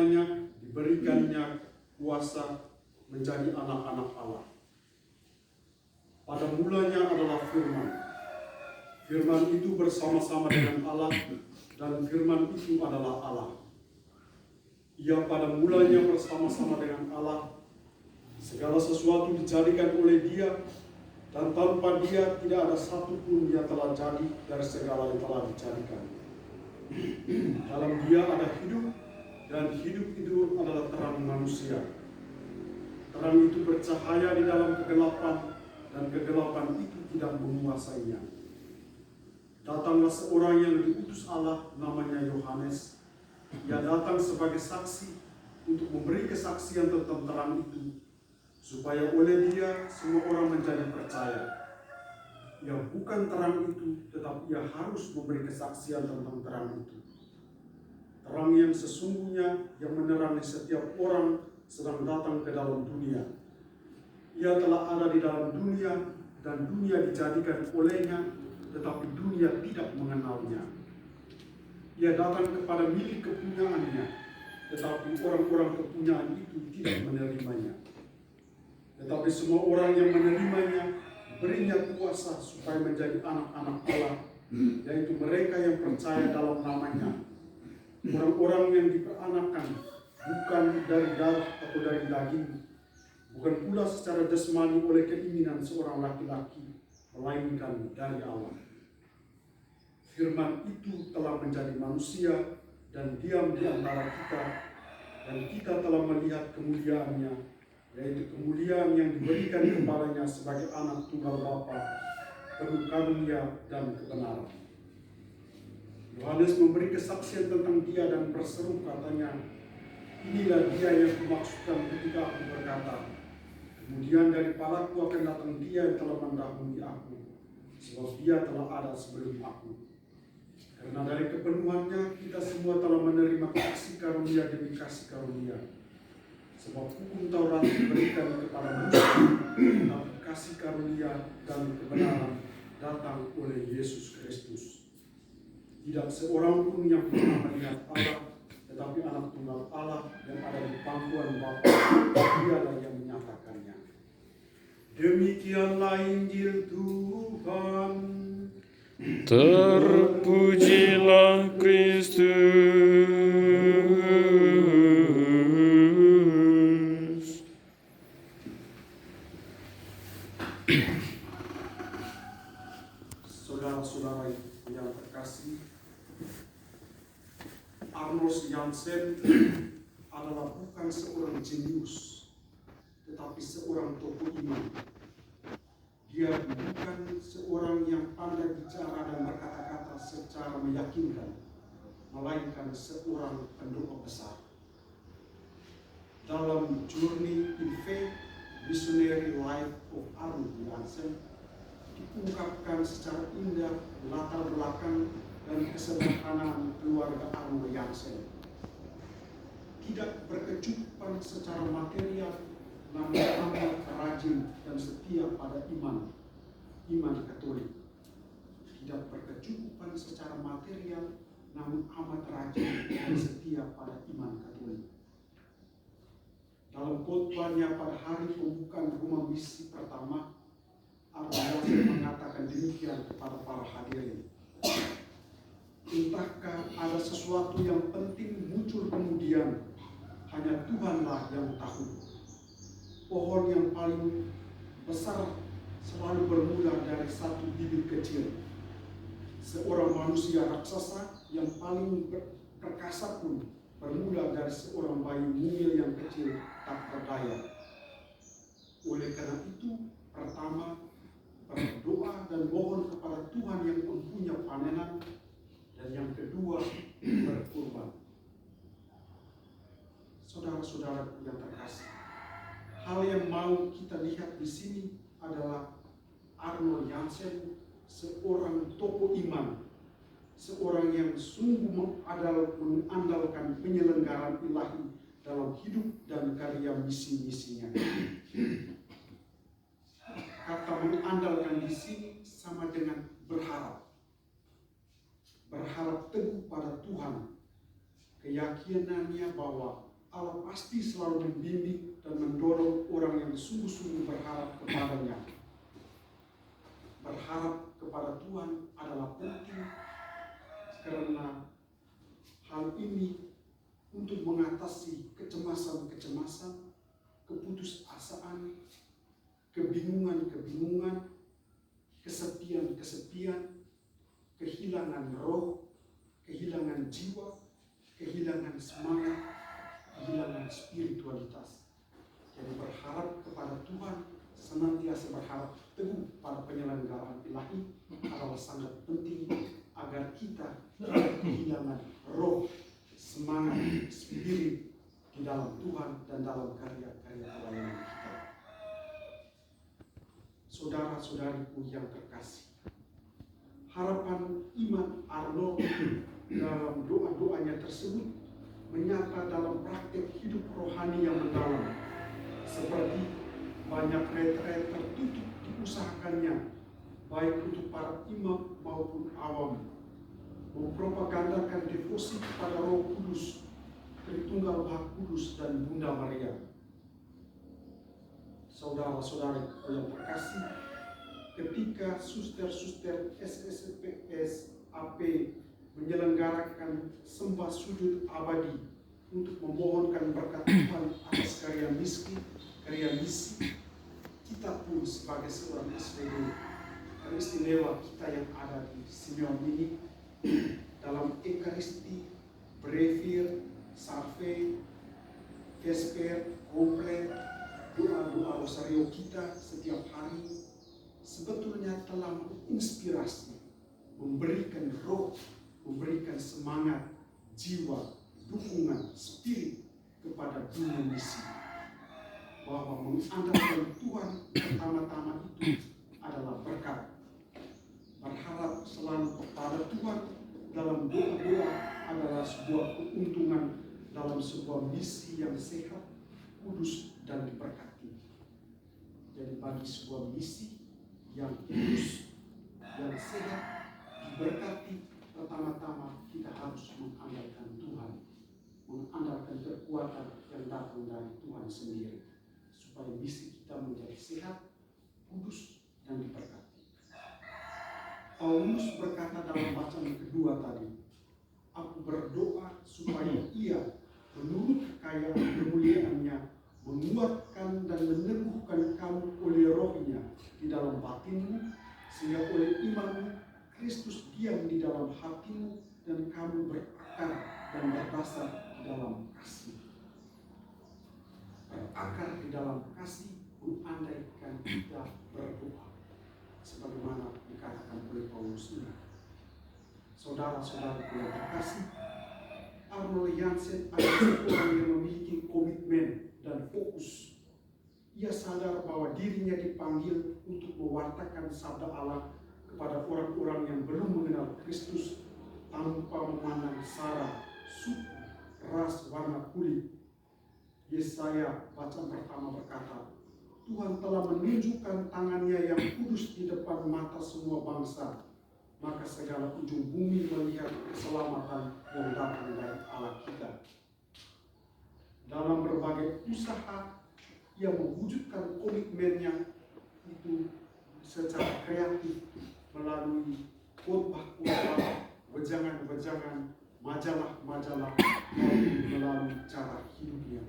karenanya diberikannya kuasa menjadi anak-anak Allah. Pada mulanya adalah firman. Firman itu bersama-sama dengan Allah, dan firman itu adalah Allah. Ia pada mulanya bersama-sama dengan Allah. Segala sesuatu dijadikan oleh Dia, dan tanpa Dia tidak ada satupun yang telah jadi dari segala yang telah dijadikan. Dalam Dia ada hidup, dan hidup itu adalah terang manusia. Terang itu bercahaya di dalam kegelapan, dan kegelapan itu tidak menguasainya. Datanglah seorang yang diutus Allah, namanya Yohanes. Ia datang sebagai saksi untuk memberi kesaksian tentang terang itu, supaya oleh Dia semua orang menjadi percaya. Ia bukan terang itu, tetapi ia harus memberi kesaksian tentang terang itu. Terang yang sesungguhnya yang menerangi setiap orang sedang datang ke dalam dunia. Ia telah ada di dalam dunia, dan dunia dijadikan olehnya, tetapi dunia tidak mengenalnya. Ia datang kepada milik kepunyaannya, tetapi orang-orang kepunyaan itu tidak menerimanya. Tetapi semua orang yang menerimanya, berinya kuasa supaya menjadi anak-anak Allah, yaitu mereka yang percaya dalam namanya. Orang-orang yang diperanakan bukan dari darah atau dari daging, bukan pula secara jasmani oleh keinginan seorang laki-laki, melainkan dari Allah. Firman itu telah menjadi manusia dan diam di antara kita, dan kita telah melihat kemuliaannya, yaitu kemuliaan yang diberikan kepadanya sebagai anak tunggal Bapa, penuh karunia dan kebenaran. Yohanes memberi kesaksian tentang Dia dan berseru, katanya, "Inilah Dia yang kumaksudkan ketika aku berkata, kemudian daripadaku akan datang Dia yang telah mendahului aku, sebab Dia telah ada sebelum aku." Karena dari kepenuhannya kita semua telah menerima kasih karunia demi kasih karunia. Sebab hukum Taurat diberikan kepada manusia, tapi kasih karunia dan kebenaran datang oleh Yesus Kristus. Tidak seorang pun yang pernah melihat Allah, tetapi anak tunggal Allah yang ada di pangkuan Bapa, Dialah yang menyatakannya. Demikianlah Injil Tuhan. Terpujilah Kristus. Saudara-saudara yang terkasih, Arnold Jansen adalah bukan seorang jenius, tetapi seorang tokoh iman. Dia bukan seorang yang pandai bicara dan berkata-kata secara meyakinkan, melainkan seorang pendoa besar. Dalam Journey in Faith, Missionary Life of Arnold Jansen, diungkapkan secara indah latar belakang dan kesederhanaan keluarga Arnold Jansen. Tidak berkecukupan secara material, namun amat rajin dan setia pada iman Katolik. Tidak berkecukupan secara material, namun amat rajin dan setia pada iman Katolik. Dalam khotbahnya pada hari pembukaan rumah misi pertama, Arnold mengatakan demikian kepada para hadirin. Entahkah ada sesuatu yang penting muncul kemudian, hanya Tuhanlah yang tahu. Pohon yang paling besar selalu bermula dari satu bibit kecil. Seorang manusia raksasa yang paling perkasa pun bermula dari seorang bayi mungil yang kecil tak berdaya. Oleh karena itu, pertama, berdoa dan mohon kepada Tuhan yang mempunyai panenan, dan yang kedua, berkorban. Saudara-saudara yang terkasih, hal yang mau kita lihat di sini adalah Arnold Jansen, seorang tokoh iman, seorang yang sungguh mengandalkan penyelenggaraan ilahi dalam hidup dan karya misi-misinya. Kata mengandalkan di sini sama dengan berharap. Berharap teguh pada Tuhan, keyakinannya bahwa Allah pasti selalu membimbing dan mendorong orang yang sungguh-sungguh berharap kepadanya. Berharap kepada Tuhan adalah penting karena hal ini untuk mengatasi kecemasan-kecemasan, keputusasaan, kebingungan-kebingungan, kesepian-kesepian, kehilangan roh, kehilangan jiwa, kehilangan semangat, kehilangan spiritualitas. Jadi berharap kepada Tuhan, senantiasa berharap teguh pada penyelenggaraan ilahi adalah sangat penting agar kita tidak kehilangan roh, semangat, spirit di dalam Tuhan dan dalam karya-karya pelayanan kita. Saudara-saudariku yang terkasih, harapan iman Arnold dalam doa-doanya tersebut menyata dalam praktek hidup rohani yang mendalam, seperti banyak retret tertutup diusahakannya, baik untuk para imam maupun awam, mempropagandakan devosi kepada Roh Kudus, Tritunggal Maha Kudus dan Bunda Maria. Saudara-saudari yang terkasih, ketika suster-suster SSPS AP menyelenggarakan sembah sujud abadi untuk memohonkan berkat Tuhan atas karya misi, kita pun sebagai seorang SPD teristimewa kita yang ada di Simeon ini dalam Ekaristi, Brevir, Sarve, Vesper, Komplek, doa-doa rosario kita setiap hari sebetulnya telah menginspirasi, memberikan roh, memberikan semangat, jiwa, dukungan, spirit kepada dunia misi. Bahwa mengandalkan Tuhan pertama-tama itu adalah berkat. Berharap selalu kepada Tuhan dalam doa-doa adalah sebuah keuntungan dalam sebuah misi yang sehat, kudus, dan diberkati. Jadi bagi sebuah misi yang kudus, yang sehat, diberkati, pertama-tama kita harus mengandalkan Tuhan, mengandalkan kekuatan yang datang dari Tuhan sendiri, supaya misi kita menjadi sehat, kudus, dan diberkati. Paulus berkata dalam bacaan kedua tadi, aku berdoa supaya ia menurut kekayaan kemuliaannya menguatkan dan meneguhkan kamu oleh rohnya di dalam batinmu, sehingga oleh imanmu Kristus diam di dalam hatimu dan kamu berakar dan berdasar di dalam kasih. Berakar di dalam kasih mengandaikan kita berdoa, sebagaimana dikatakan oleh Paulus ini. Saudara-saudara yang terkasih, Arnold Jansen adalah seorang yang memiliki komitmen dan fokus. Ia sadar bahwa dirinya dipanggil untuk mewartakan sabda Allah kepada orang-orang yang belum mengenal Kristus tanpa memandang sara, suku, ras, warna kulit. Yesaya bacaan pertama berkata, Tuhan telah menunjukkan tangannya yang kudus di depan mata semua bangsa, maka segala ujung bumi melihat keselamatan yang datang dari Allah kita. Dalam berbagai usaha, ia mewujudkan komitmennya itu secara kreatif melalui khotbah-khotbah, wejangan-wejangan, majalah-majalah, maupun melalui cara hidupnya.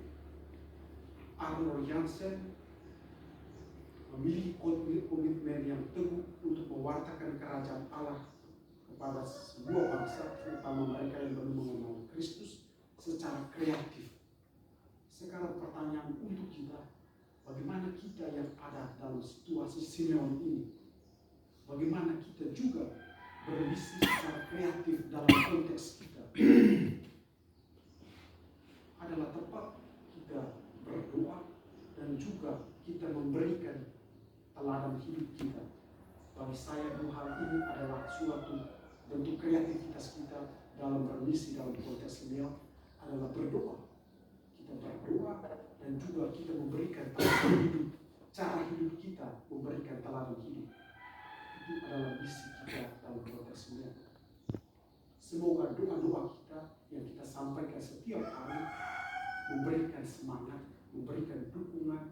Arnold Jansen memiliki komitmen yang teguh untuk mewartakan kerajaan Allah kepada sebuah bangsa, terutama mereka yang belum mengenal Kristus, secara kreatif. Sekarang pertanyaan untuk kita, bagaimana kita yang ada dalam situasi Simeon ini, bagaimana kita juga berbisnis secara kreatif dalam konteks kita? Adalah tepat kita berdoa dan juga kita memberikan teladan hidup kita. Bagi saya dua hal ini adalah suatu bentuk kreativitas kita dalam bermisi dalam konteks ini adalah berdoa. Kita berdoa dan juga kita memberikan teladan hidup, cara hidup kita memberikan teladan hidup. Itu adalah misi kita dalam konteks ini. Semoga doa-doa kita yang kita sampaikan setiap hari memberikan semangat, memberikan dukungan,